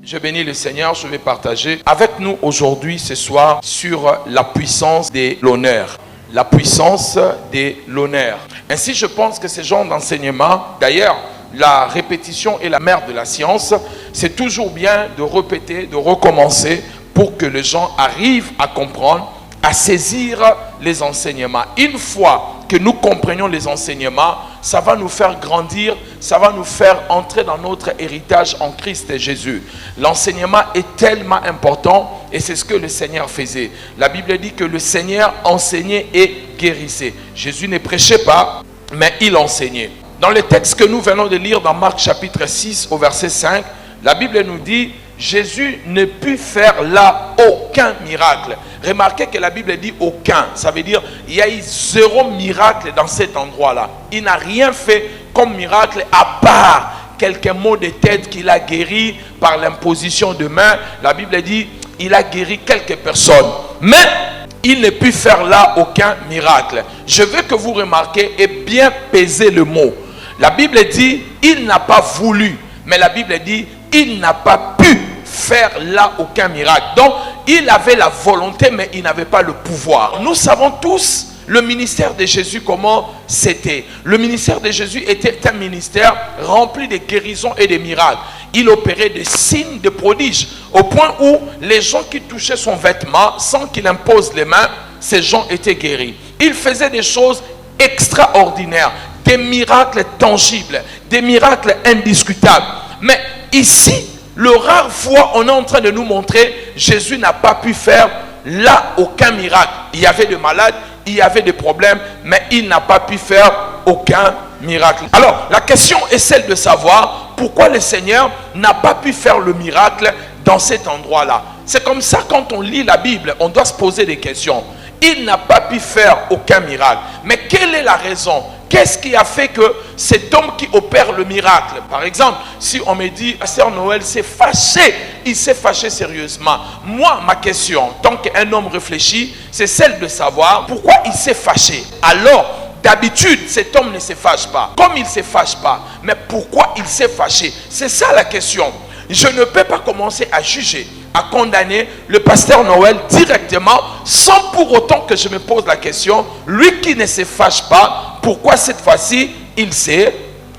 Je bénis le Seigneur, je vais partager avec nous aujourd'hui, ce soir, sur la puissance de l'honneur. La puissance de l'honneur. Ainsi, je pense que ce genre d'enseignement, d'ailleurs, la répétition est la mère de la science. C'est toujours bien de répéter, de recommencer pour que les gens arrivent à comprendre, à saisir les enseignements. Une fois que nous comprenions les enseignements, ça va nous faire grandir, ça va nous faire entrer dans notre héritage en Christ et Jésus. L'enseignement est tellement important et c'est ce que le Seigneur faisait. La Bible dit que le Seigneur enseignait et guérissait. Jésus ne prêchait pas, mais il enseignait. Dans le texte que nous venons de lire dans Marc chapitre 6 au verset 5, la Bible nous dit Jésus ne put faire là aucun miracle. Remarquez que la Bible dit aucun. Ça veut dire il y a eu zéro miracle dans cet endroit-là. Il n'a rien fait comme miracle à part quelques maux de tête qu'il a guéri par l'imposition de main. La Bible dit il a guéri quelques personnes. Mais il ne put faire là aucun miracle. Je veux que vous remarquez et bien pesez le mot. La Bible dit il n'a pas voulu. Mais la Bible dit il n'a pas pu faire là aucun miracle. Donc, il avait la volonté, mais il n'avait pas le pouvoir. Nous savons tous le ministère de Jésus, comment c'était. Le ministère de Jésus était un ministère rempli de guérisons et de miracles. Il opérait des signes, de prodiges, au point où les gens qui touchaient son vêtement, sans qu'il impose les mains, ces gens étaient guéris. Il faisait des choses extraordinaires, des miracles tangibles, des miracles indiscutables. Mais ici, le rare fois, on est en train de nous montrer, Jésus n'a pas pu faire là aucun miracle. Il y avait des malades, il y avait des problèmes, mais il n'a pas pu faire aucun miracle. Alors, la question est celle de savoir pourquoi le Seigneur n'a pas pu faire le miracle dans cet endroit-là. C'est comme ça, quand on lit la Bible, on doit se poser des questions. Il n'a pas pu faire aucun miracle. Mais quelle est la raison ? Qu'est-ce qui a fait que cet homme qui opère le miracle, par exemple, si on me dit, Pasteur Noël s'est fâché, il s'est fâché sérieusement. Moi, ma question, tant qu'un homme réfléchit, c'est celle de savoir pourquoi il s'est fâché. Alors, d'habitude, cet homme ne se fâche pas. Comme il ne se fâche pas, mais pourquoi il s'est fâché? C'est ça la question. Je ne peux pas commencer à juger, à condamner le pasteur Noël directement, sans pour autant que je me pose la question, lui qui ne se fâche pas, pourquoi cette fois-ci il s'est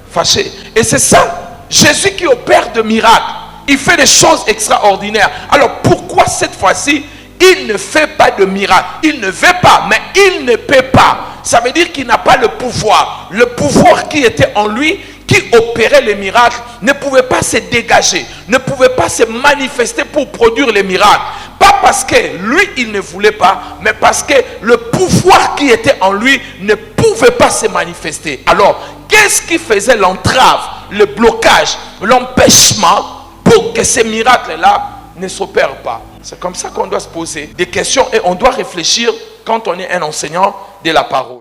fâché? Et c'est ça, Jésus qui opère de miracles, il fait des choses extraordinaires. Alors pourquoi cette fois-ci il ne fait pas de miracle? Il ne veut pas, mais il ne peut pas. Ça veut dire qu'il n'a pas le pouvoir. Le pouvoir qui était en lui, qui opérait les miracles, ne pouvait pas se dégager, ne pouvait pas se manifester pour produire les miracles. Pas parce que lui, il ne voulait pas, mais parce que le pouvoir qui était en lui ne pouvait pas se manifester. Alors, qu'est-ce qui faisait l'entrave, le blocage, l'empêchement pour que ces miracles-là ne s'opèrent pas? C'est comme ça qu'on doit se poser des questions et on doit réfléchir quand on est un enseignant de la parole.